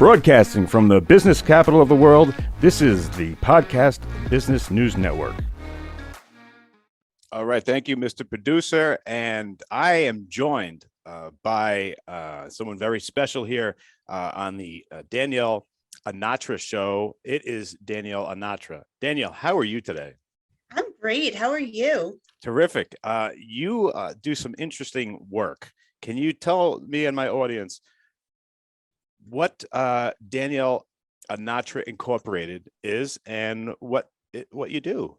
Broadcasting from the business capital of the world, this is the Podcast Business News Network. All right, thank you, Mr. Producer. And I am joined by someone very special here on the Danielle Anatra show. It is Danielle Anatra. Danielle, how are you today? I'm great. How are you? Terrific. You do some interesting work. Can you tell me and my audience what Danielle Anatra Incorporated is and what you do?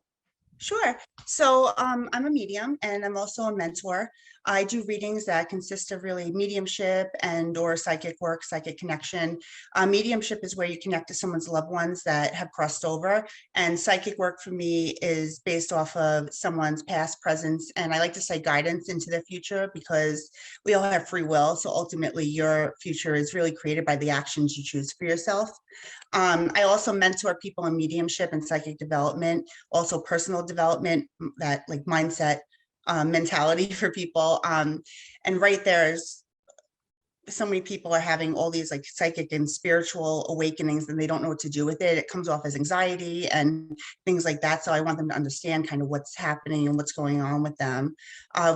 Sure. So I'm a medium and I'm also a mentor. I do readings that consist of really mediumship and or psychic work, psychic connection. Mediumship is where you connect to someone's loved ones that have crossed over. And psychic work for me is based off of someone's past, presence, and I like to say guidance into their future because we all have free will. So ultimately your future is really created by the actions you choose for yourself. I also mentor people in mediumship and psychic development, also personal development, that like mindset mentality for people. And right there's so many people are having all these like psychic and spiritual awakenings and they don't know what to do with it. It comes off as anxiety and things like that. So I want them to understand kind of what's happening and what's going on with them.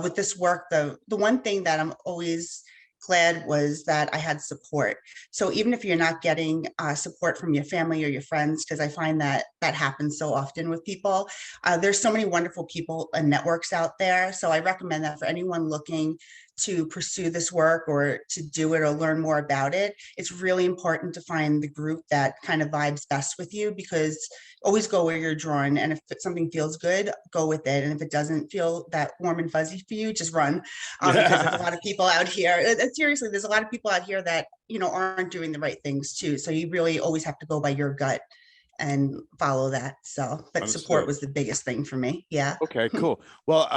With this work, the one thing that I'm always glad was that I had support. So even if you're not getting support from your family or your friends, because I find that that happens so often with people, there's so many wonderful people and networks out there. So I recommend that for anyone looking to pursue this work or to do it or learn more about it. It's really important to find the group that kind of vibes best with you, because always go where you're drawn. And if something feels good, go with it. And if it doesn't feel that warm and fuzzy for you, just run. Because there's a lot of people out here. Seriously, there's a lot of people out here that, you know, aren't doing the right things too. So you really always have to go by your gut and follow that. So, but Understood. Support was the biggest thing for me. Yeah. Okay, cool. Well,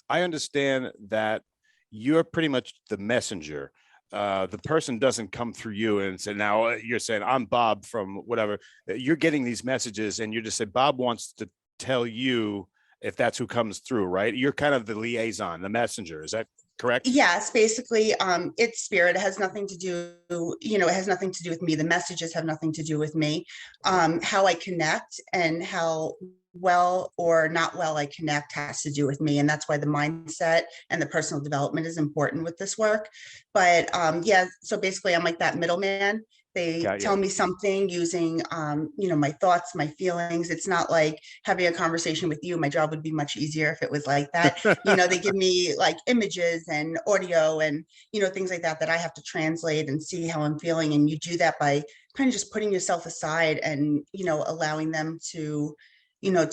I understand that you're pretty much the messenger. The person doesn't come through you and say, now you're saying, I'm Bob from whatever. You're getting these messages and you just say, Bob wants to tell you if that's who comes through, right? You're kind of the liaison, the messenger. Is that correct? Yes, basically, it's spirit. It has nothing to do, it has nothing to do with me. The messages have nothing to do with me. How I connect and how well or not well I connect has to do with me. And that's why the mindset and the personal development is important with this work. But yeah, so basically I'm like that middleman. They tell me something using, my thoughts, my feelings. It's not like having a conversation with you. My job would be much easier if it was like that. They give me like images and audio and, things like that I have to translate and see how I'm feeling. And you do that by kind of just putting yourself aside and, allowing them to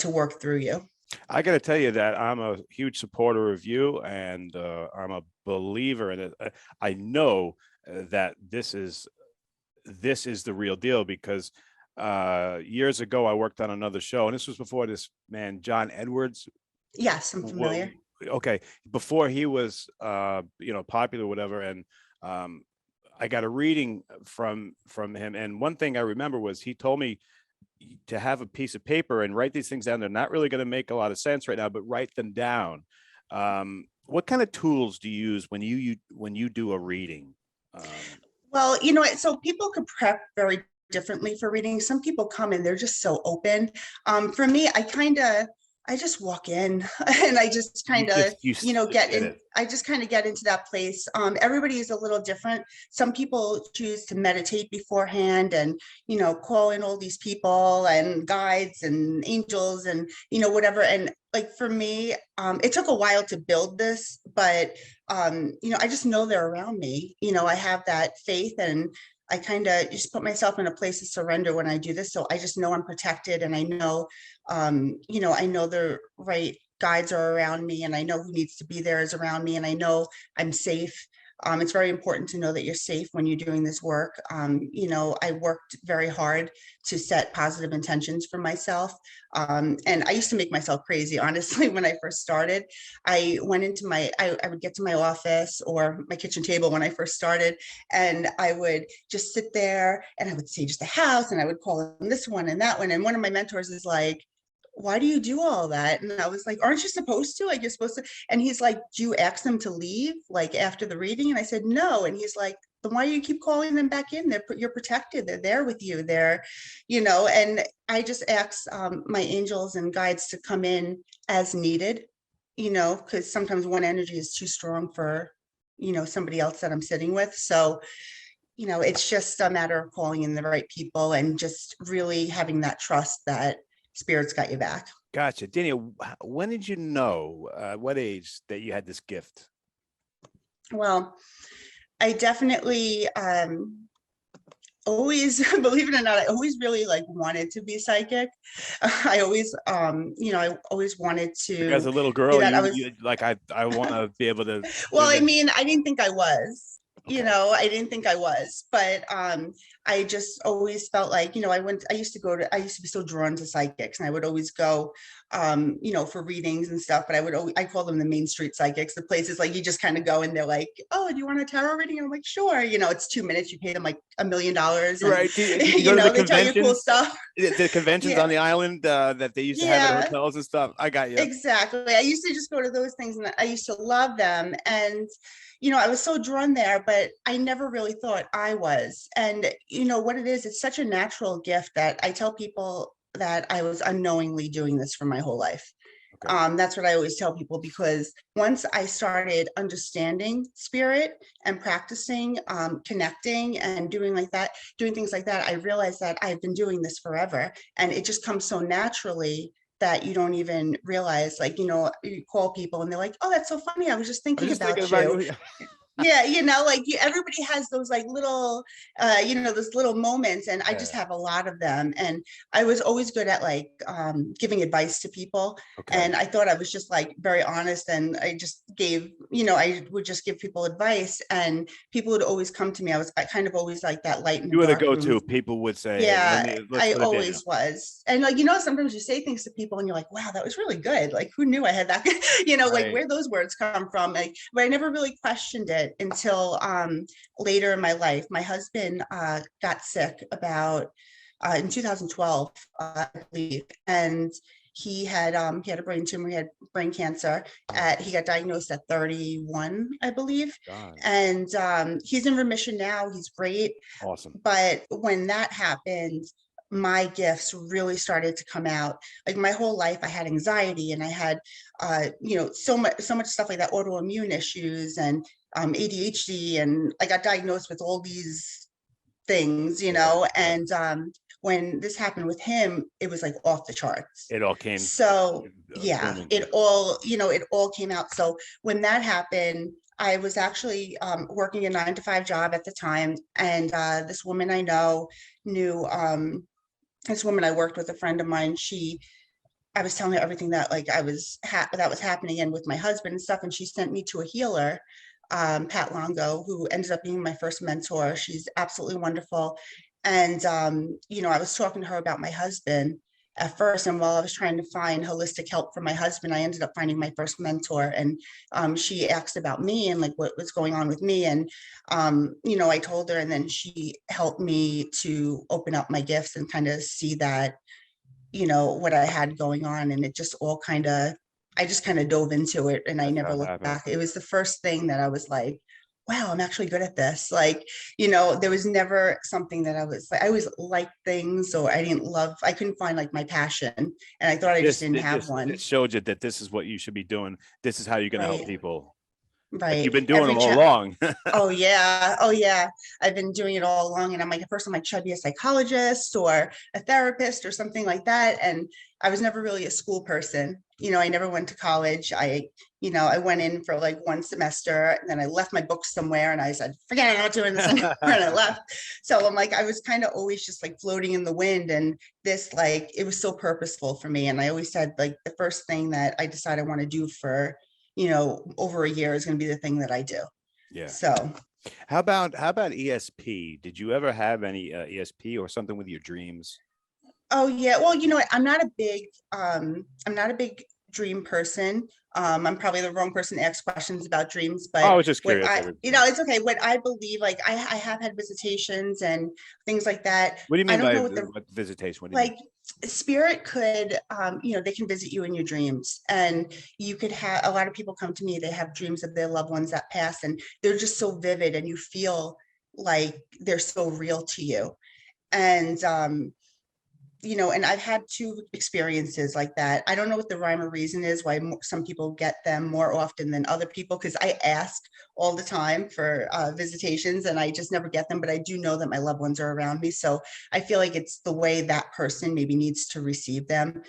work through you. I got to tell you that I'm a huge supporter of you and I'm a believer in it. I know that this is the real deal because years ago I worked on another show and this was before this man, John Edwards. Yes, I'm familiar. Okay. Before he was, popular or whatever. And I got a reading from him. And one thing I remember was he told me to have a piece of paper and write these things down. They're not really going to make a lot of sense right now, but write them down. What kind of tools do you use when you do a reading? Well, so people could prep very differently for reading. Some people come and they're just so open. For me, I just walk in and I just kind of, get in. I just kind of get into that place. Everybody is a little different. Some people choose to meditate beforehand and, call in all these people and guides and angels and, whatever. And like for me, it took a while to build this, but, I just know they're around me. I have that faith and I kind of just put myself in a place of surrender when I do this. So I just know I'm protected and I know, I know the right guides are around me and I know who needs to be there is around me and I know I'm safe. It's very important to know that you're safe when you're doing this work. I worked very hard to set positive intentions for myself. And I used to make myself crazy, honestly, when I first started. I went into I would get to my office or my kitchen table when I first started, and I would just sit there and I would say just the house and I would call in this one and that one. And one of my mentors is like, why do you do all that? And I was like, aren't you supposed to? Like, you're supposed to. And he's like, do you ask them to leave like after the reading? And I said, no. And he's like, then why do you keep calling them back in? You're protected. They're there with you. They're, and I just ask my angels and guides to come in as needed, because sometimes one energy is too strong for, somebody else that I'm sitting with. So, it's just a matter of calling in the right people and just really having that trust that spirit's got your back. Gotcha. Danielle, when did you know, what age, that you had this gift? Well, I definitely always, believe it or not, I always really like wanted to be psychic. I always, I always wanted Like as to a little do girl, that. you like, I want to be able to Well, do I this. mean, I didn't think I was, Okay. I didn't think I was, but I just always felt like, I used to be so drawn to psychics, and I would always go, for readings and stuff, but I call them the main street psychics, the places like you just kind of go and they're like, oh, do you want a tarot reading? And I'm like, sure. It's 2 minutes. You pay them like $1 million and, Right. Did you go to the they tell you cool conventions? stuff. The conventions on Yeah. the island that they used to have at Yeah. hotels and stuff. I got you. Exactly. I used to just go to those things and I used to love them. And, I was so drawn there, but I never really thought I was. And, what it is, it's such a natural gift that I tell people that I was unknowingly doing this for my whole life. Okay. That's what I always tell people, because once I started understanding spirit and practicing, connecting and doing things like that, I realized that I've been doing this forever, and it just comes so naturally that you don't even realize, like, you call people and they're like, oh, that's so funny. I was just I was thinking just thinking about about you. you. Yeah, like everybody has those like little, those little moments, and I just Yeah. have a lot of them. And I was always good at like giving advice to people, Okay. and I thought I was just like very honest, and I just gave, I would just give people advice, and people would always come to me. I kind of always like that light in the You were the dark room. go-to. People would say, Yeah, let's I go to Danielle. always was. And like, sometimes you say things to people and you're like, wow, that was really good. Like, who knew I had that, like Right. where those words come from. Like, but I never really questioned it until later in my life. My husband got sick about in 2012, I believe. And he had a brain tumor, he had brain cancer. Oh, He got diagnosed at 31, I believe. God. And he's in remission now. He's great. Awesome. But when that happened, my gifts really started to come out. Like my whole life, I had anxiety, and I had, so much stuff like that, autoimmune issues and ADHD, and I got diagnosed with all these things, Yeah. Yeah. and when this happened with him, it was like off the charts. It all came So yeah, booming. it all came out. So when that happened, I was actually working a 9 to 5 job at the time, and this woman I know knew, this woman I worked with, a friend of mine. I was telling her everything that like that was happening, and with my husband and stuff, and she sent me to a healer, Pat Longo, who ended up being my first mentor. She's absolutely wonderful. And I was talking to her about my husband at first, and while I was trying to find holistic help for my husband, I ended up finding my first mentor. And she asked about me and like what was going on with me. And I told her, and then she helped me to open up my gifts and kind of see that, what I had going on. And it just all I just kind of dove into it, and I That's never how it looked happened. back. It was the first thing that I was like, wow, I'm actually good at this. Like, there was never something that I was like, I always liked things, or I couldn't find like my passion. And I thought I just This didn't have this one. showed you that this is what you should be doing. This is how you're going to help Right. people. Like you've Right. been doing it all along. Oh yeah. Oh yeah. I've been doing it all along. And I'm like, at first I'm like, should I be a psychologist or a therapist or something like that? And I was never really a school person. I never went to college. I went in for like one semester, and then I left my books somewhere, and I said, forget it, I'm not doing this anymore. And I left. So I'm like, I was kind of always just like floating in the wind. And this, like, it was so purposeful for me. And I always said, like, the first thing that I decide I want to do for, over a year is going to be the thing that I do. Yeah. So, How about ESP? Did you ever have any ESP or something with your dreams? oh yeah, well, what, I'm not a big dream person. I'm probably the wrong person to ask questions about dreams, Oh, I but was just curious. it's okay. What I believe, like I have had visitations and things like that. What do you I mean don't by know what the what visitation? What do you mean? like spirit could, they can visit you in your dreams, and you could have a lot of people come to me, they have dreams of their loved ones that pass, and they're just so vivid, and you feel like they're so real to you. And and I've had two experiences like that. I don't know what the rhyme or reason is why some people get them more often than other people, because I ask all the time for visitations and I just never get them. But I do know that my loved ones are around me. So I feel like it's the way that person maybe needs to receive them.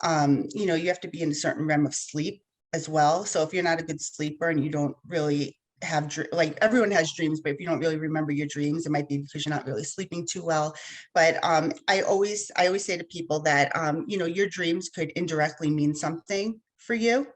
You have to be in a certain realm of sleep as well. So if you're not a good sleeper and you don't really have like everyone has dreams, but if you don't really remember your dreams, it might be because you're not really sleeping too well. But I always say to people that your dreams could indirectly mean something for you.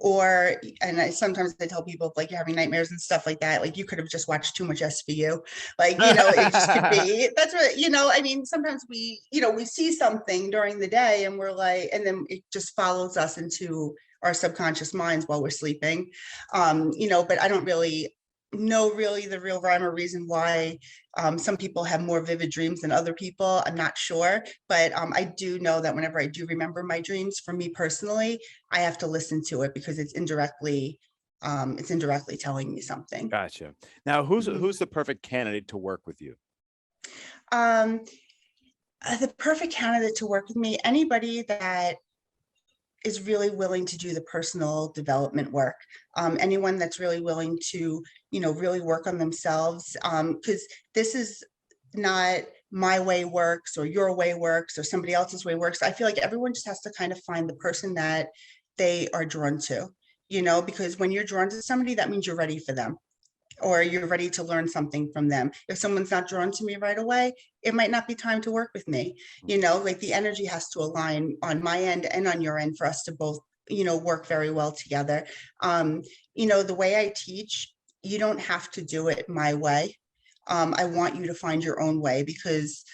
Or, and sometimes I tell people, if like you're having nightmares and stuff like that, like you could have just watched too much SVU. Like, it just could be, that's what, I mean, sometimes we see something during the day and we're like, and then it just follows us into our subconscious minds while we're sleeping. But I don't really know really the real rhyme or reason why some people have more vivid dreams than other people. I'm not sure, but I do know that whenever I do remember my dreams, for me personally, I have to listen to it because it's indirectly telling me something. Gotcha. Now, who's Mhm. who's the perfect candidate to work with you? Um, the perfect candidate to work with me, anybody that is really willing to do the personal development work. Anyone that's really willing to, really work on themselves. Because this is not my way works or your way works or somebody else's way works. I feel like everyone just has to kind of find the person that they are drawn to, because when you're drawn to somebody, that means you're ready for them or you're ready to learn something from them. If someone's not drawn to me right away, it might not be time to work with me. Like the energy has to align on my end and on your end for us to both, work very well together. The way I teach, you don't have to do it my way. I want you to find your own way because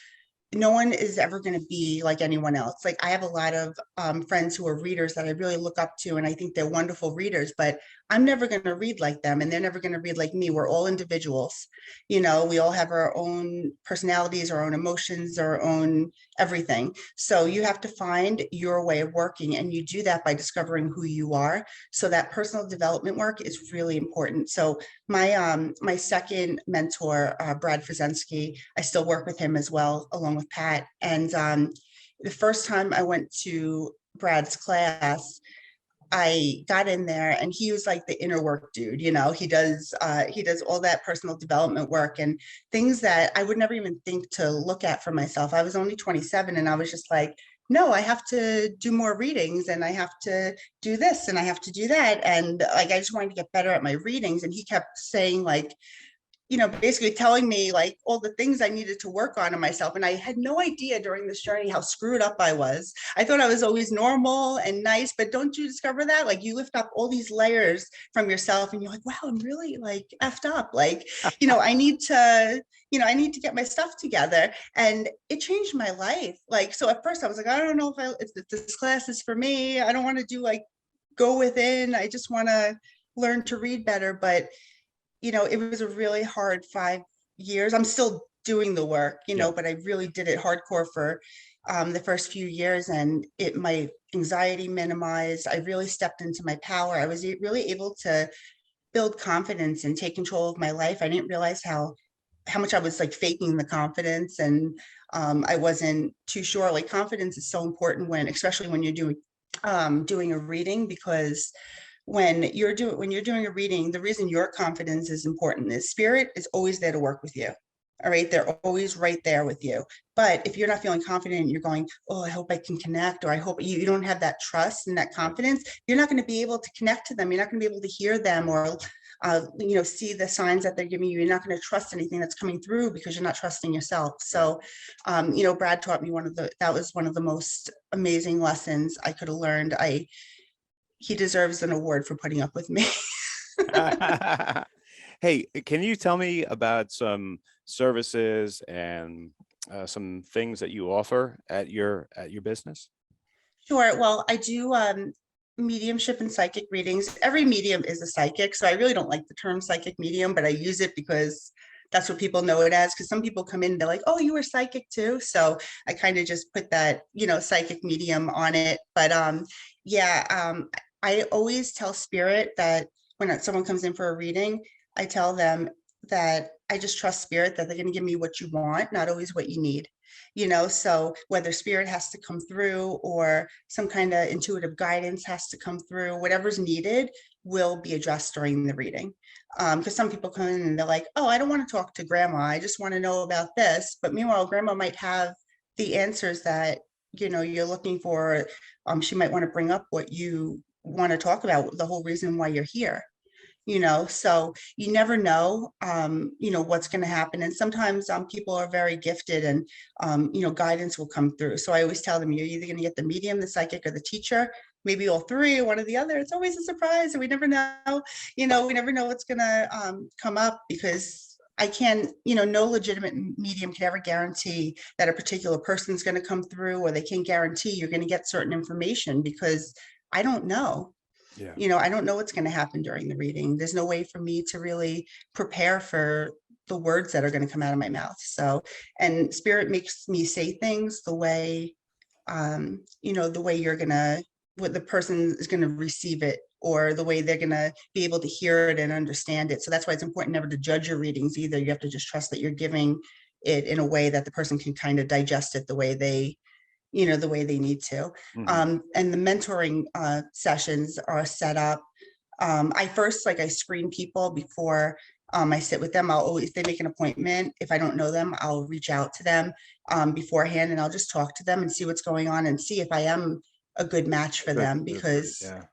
no one is ever going to be like anyone else. Like I have a lot of friends who are readers that I really look up to, and I think they're wonderful readers, but I'm never going to read like them, and they're never going to read like me. We're all individuals. We all have our own personalities, our own emotions, our own everything. So you have to find your way of working, and you do that by discovering who you are. So that personal development work is really important. So my second mentor, Brad Frizensky, I still work with him as well, along with Pat. And the first time I went to Brad's class, I got in there and he was like the inner work dude. He does all that personal development work and things that I would never even think to look at for myself. I was only 27 and I was just like, no, I have to do more readings and I have to do this and I have to do that. And like I just wanted to get better at my readings. And he kept saying like, basically telling me like all the things I needed to work on in myself. And I had no idea during this journey how screwed up I was. I thought I was always normal and nice, but don't you discover that? Like you lift up all these layers from yourself and you're like, wow, I'm really like effed up. Like, I need to get my stuff together. And it changed my life. Like, so at first I was like, I don't know if this class is for me. I don't want to do like go within. I just want to learn to read better. But it was a really hard 5 years. I'm still doing the work, Yeah. but I really did it hardcore for the first few years, and my anxiety minimized. I really stepped into my power. I was really able to build confidence and take control of my life. I didn't realize how much I was like faking the confidence, and I wasn't too sure. Like confidence is so important especially when you're doing a reading, because when you're doing a reading, the reason your confidence is important is spirit is always there to work with you. All right, they're always right there with you. But if you're not feeling confident, you're going, oh, I hope I can connect, or I hope you don't have that trust and that confidence, you're not going to be able to connect to them. You're not going to be able to hear them or see the signs that they're giving you. You're not going to trust anything that's coming through because you're not trusting yourself. So, Brad taught me that was one of the most amazing lessons I could have learned. He deserves an award for putting up with me. Hey, can you tell me about some services and some things that you offer at your business? Sure. Well, I do mediumship and psychic readings. Every medium is a psychic. So I really don't like the term psychic medium, but I use it because that's what people know it as. Because some people come in and they're like, oh, you were psychic too. So I kind of just put that, psychic medium on it. But yeah, I always tell spirit that when someone comes in for a reading, I tell them that I just trust spirit that they're going to give me what you want, not always what you need. So whether spirit has to come through or some kind of intuitive guidance has to come through, whatever's needed will be addressed during the reading. Because some people come in and they're like, oh, I don't want to talk to grandma. I just want to know about this. But meanwhile, grandma might have the answers that, you're looking for. She might want to bring up what you want to talk about, the whole reason why you're here. So you never know, what's going to happen. And sometimes people are very gifted and, guidance will come through. So I always tell them, you're either going to get the medium, the psychic, or the teacher, maybe all three, or one or the other. It's always a surprise. And we never know, we never know what's going to come up, because I can't, no legitimate medium can ever guarantee that a particular person's going to come through, or they can't guarantee you're going to get certain information, because I don't know. Yeah. I don't know what's going to happen during the reading. There's no way for me to really prepare for the words that are going to come out of my mouth. So, and spirit makes me say things the way, the way what the person is going to receive it, or the way they're going to be able to hear it and understand it. So that's why it's important never to judge your readings either. You have to just trust that you're giving it in a way that the person can kind of digest it the way they need to. Mhm. And the mentoring sessions are set up. I first, I screen people before I sit with them. If they make an appointment, if I don't know them, I'll reach out to them beforehand, and I'll just talk to them and see what's going on and see if I am a good match for Good, them. good, Because, yeah.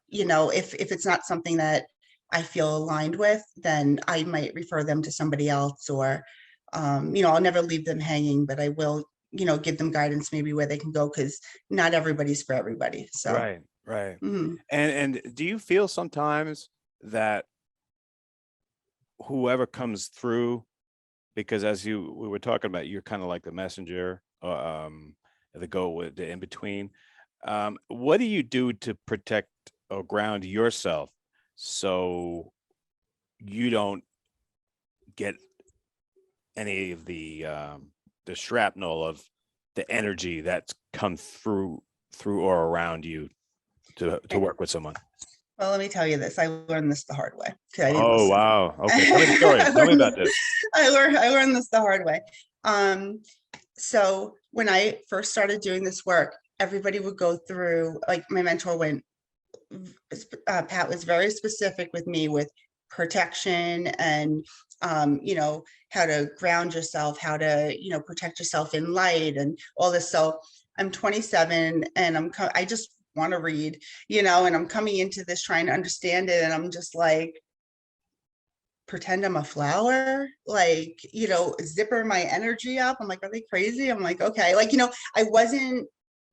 if it's not something that I feel aligned with, then I might refer them to somebody else, or, I'll never leave them hanging, but I will, give them guidance maybe where they can go, because not everybody's for everybody. So, Right, right. mhm. And do you feel sometimes that whoever comes through, because as we were talking about, you're kind of like the messenger, the go with the in between. What do you do to protect or ground yourself so you don't get any of the shrapnel of the energy that's come through or around you to work with someone? Well, let me tell you this. I learned this the hard way, because I didn't Oh, listen. wow. Okay. Tell me the story. I Tell me learned about this. this. I learned this the hard way. So when I first started doing this work, everybody would go through, like my mentor went, Pat was very specific with me with protection and, how to ground yourself, how to, protect yourself in light and all this. So I'm 27 and I just want to read, and I'm coming into this trying to understand it. And I'm just like, pretend I'm a flower, zipper my energy up. I'm like, are they crazy? I'm like, okay.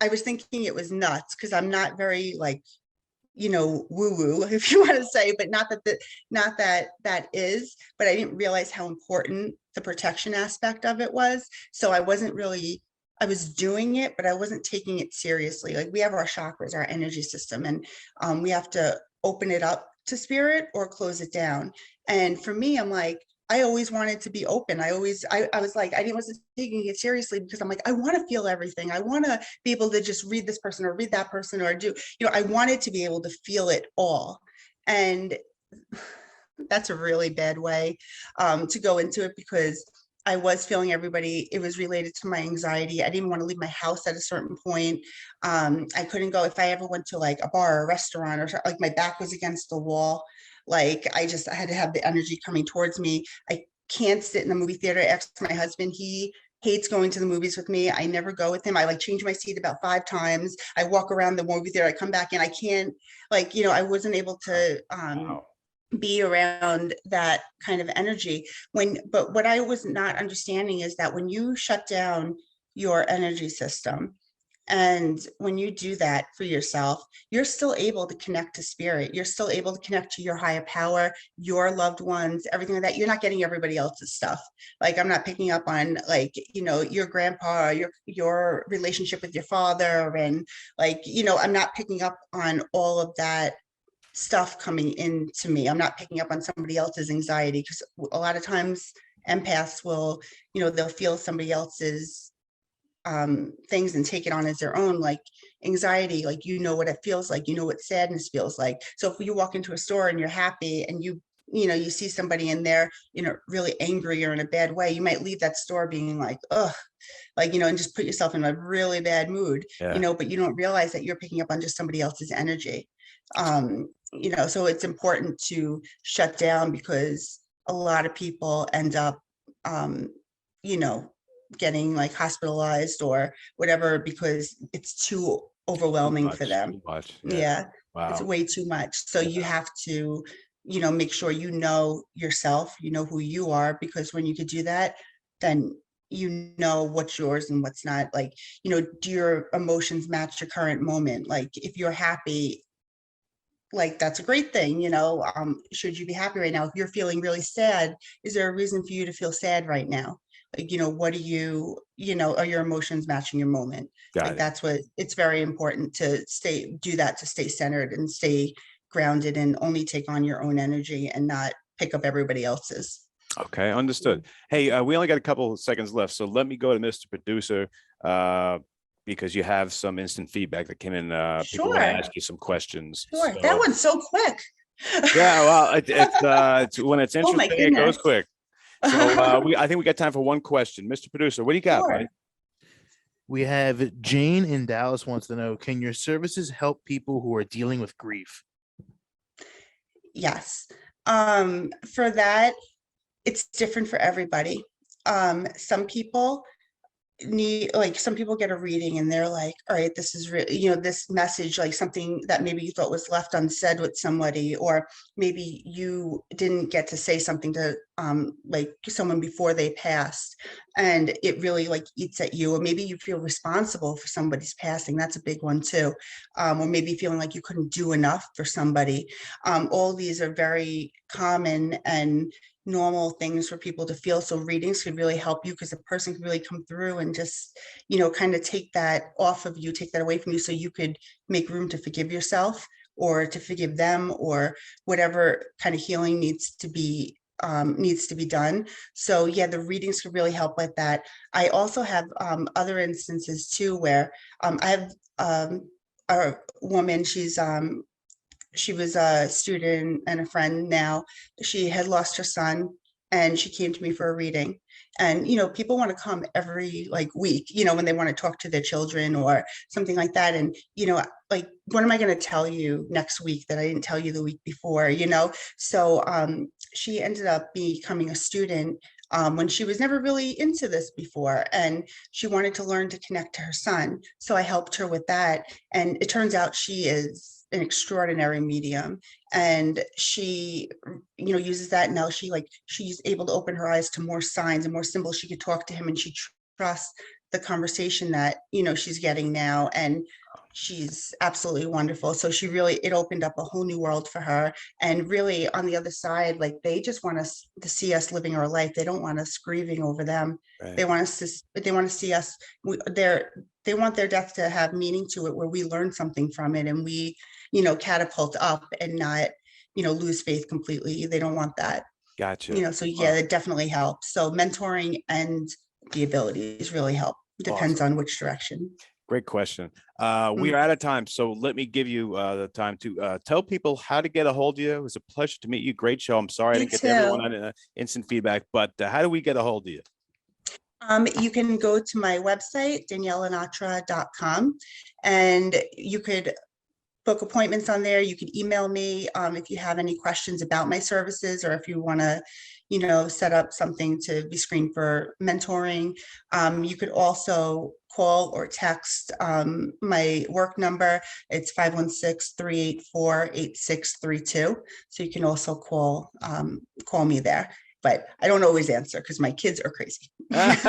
I was thinking it was nuts, because I'm not very woo woo, if you want to say, but not that is, but I didn't realize how important the protection aspect of it was. So I was doing it, but I wasn't taking it seriously. Like, we have our chakras, our energy system, and we have to open it up to spirit or close it down. And for me, I'm like, I always wanted to be open. I was like, I didn't wasn't taking it seriously, because I'm like, I want to feel everything. I want to be able to just read this person or read that person, or do, I wanted to be able to feel it all. And that's a really bad way to go into it, because I was feeling everybody. It was related to my anxiety. I didn't want to leave my house at a certain point. I couldn't go if I ever went to like a bar or a restaurant, or like my back was against the wall. I had to have the energy coming towards me. I can't sit in the movie theater. I asked my husband, he hates going to the movies with me. I never go with him. I change my seat about 5 times. I walk around the movie theater. I come back in. I can't, I wasn't able to Wow. be around that kind of energy. But what I was not understanding is that when you shut down your energy system, and when you do that for yourself, you're still able to connect to spirit. You're still able to connect to your higher power, your loved ones, everything like that. You're not getting everybody else's stuff. Like, I'm not picking up on your grandpa, your relationship with your father, and I'm not picking up on all of that stuff coming into me. I'm not picking up on somebody else's anxiety, because a lot of times empaths will, they'll feel somebody else's things and take it on as their own, like anxiety, what it feels like, what sadness feels like. So if you walk into a store and you're happy and you you see somebody in there, really angry or in a bad way, you might leave that store being like, ugh, like, and just put yourself in a really bad mood, Yeah. but you don't realize that you're picking up on just somebody else's energy. So it's important to shut down because a lot of people end up, you know, getting like hospitalized or whatever because it's too Too overwhelming for much. them. Too much. Yeah. Yeah, it's Wow. way too much. So you Yeah. have to, make sure you know yourself, you know who you are, because when you could do that, then you know what's yours and what's not. Like, do your emotions match your current moment? Like, if you're happy, like that's a great thing, should you be happy right now? If you're feeling really sad, is there a reason for you to feel sad right now? Like, what do are your emotions matching your moment? Got Like, it. that's what it's very important to do that, to stay centered and stay grounded and only take on your own energy and not pick up everybody else's. Okay, understood. Hey, we only got a couple of seconds left, so let me go to Mr. Producer, uh, because you have some instant feedback that came in. People want to Sure, ask you some questions. sure. That So one's so quick. yeah, well, it's when it's Oh my interesting, it goodness. goes quick. So I think we got time for one question. Mr. Producer, what do you got, buddy? Sure. We have Jane in Dallas wants to know, can your services help people who are dealing with grief? Yes. For that, it's different for everybody. Some people some people get a reading and they're like, all right, this is this message, like something that maybe you thought was left unsaid with somebody, or maybe you didn't get to say something to like someone before they passed, and it really like eats at you, or maybe you feel responsible for somebody's passing. That's a big one too. Or maybe feeling like you couldn't do enough for somebody. All these are very common and normal things for people to feel. So readings could really help you, because a person can really come through and just, kind of take that off of you, take that away from you, so you could make room to forgive yourself or to forgive them, or whatever kind of healing needs to be done. So yeah, the readings could really help with that. I also have other instances too where I have a woman. She was a student and a friend now. She had lost her son and she came to me for a reading. And, people want to come every like week, when they want to talk to their children or something like that. And, like, what am I going to tell you next week that I didn't tell you the week before, So she ended up becoming a student when she was never really into this before. And she wanted to learn to connect to her son. So I helped her with that. And it turns out she is an extraordinary medium, and she uses that. Now she's able to open her eyes to more signs and more symbols. She could talk to him, and she trusts the conversation that she's getting now, and she's absolutely wonderful. So it opened up a whole new world for her. And really, on the other side, like, they just want us to see us living our life. They don't want us grieving over them. Right. They want to see us. They want their death to have meaning to it, where we learn something from it and we catapult up, and not lose faith completely. They don't want that. Gotcha. So yeah, it definitely helps. So mentoring and the abilities really help. Depends Awesome. on which direction. Great question. We are out of time, so let me give you the time to tell people how to get a hold of you. It was a pleasure to meet you. Great show. I'm sorry I Me didn't get to everyone too. on instant feedback, but how do we get a hold of you? You can go to my website, danielleanatra.com, and you could book appointments on there. You can email me if you have any questions about my services, or if you want to, set up something to be screened for mentoring. You could also call or text my work number. It's 516-384-8632. So you can also call me there. But I don't always answer because my kids are crazy. All right,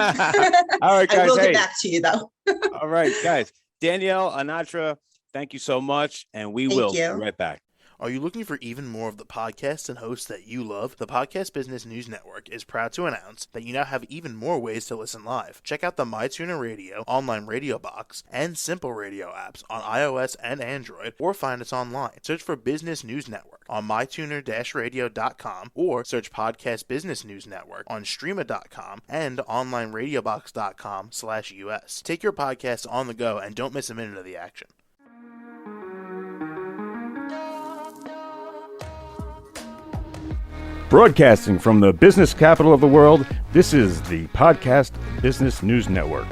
I guys. will Hey, get back to you though. all right, guys. Danielle, Anatra, thank you so much, and we Thank will be you. right back. Are you looking for even more of the podcasts and hosts that you love? The Podcast Business News Network is proud to announce that you now have even more ways to listen live. Check out the MyTuner Radio, online radio box, and Simple Radio apps on iOS and Android, or find us online. Search for Business News Network on mytuner-radio.com, or search Podcast Business News Network on streama.com and onlineradiobox.com/US. Take your podcast on the go and don't miss a minute of the action. Broadcasting from the business capital of the world, this is the Podcast Business News Network.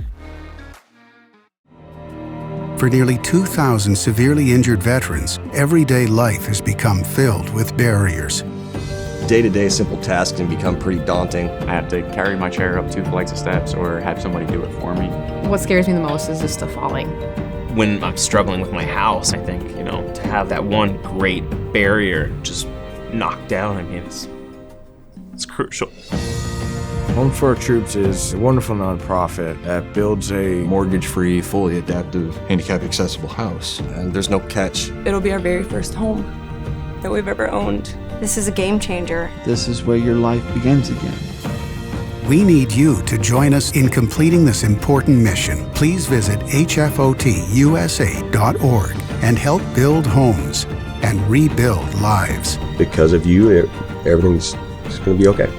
For nearly 2,000 severely injured veterans, everyday life has become filled with barriers. Day-to-day simple tasks can become pretty daunting. I have to carry my chair up 2 flights of steps or have somebody do it for me. What scares me the most is just the falling. When I'm struggling with my house, I think, to have that one great barrier just knocked down, I mean, it's crucial. Home for Our Troops is a wonderful nonprofit that builds a Mortgage-free, fully adaptive, handicap-accessible house. And there's no catch. It'll be our very first home that we've ever owned. This is a game changer. This is where your life begins again. We need you to join us in completing this important mission. Please visit hfotusa.org and help build homes and rebuild lives. Because of you, everything's going to be okay.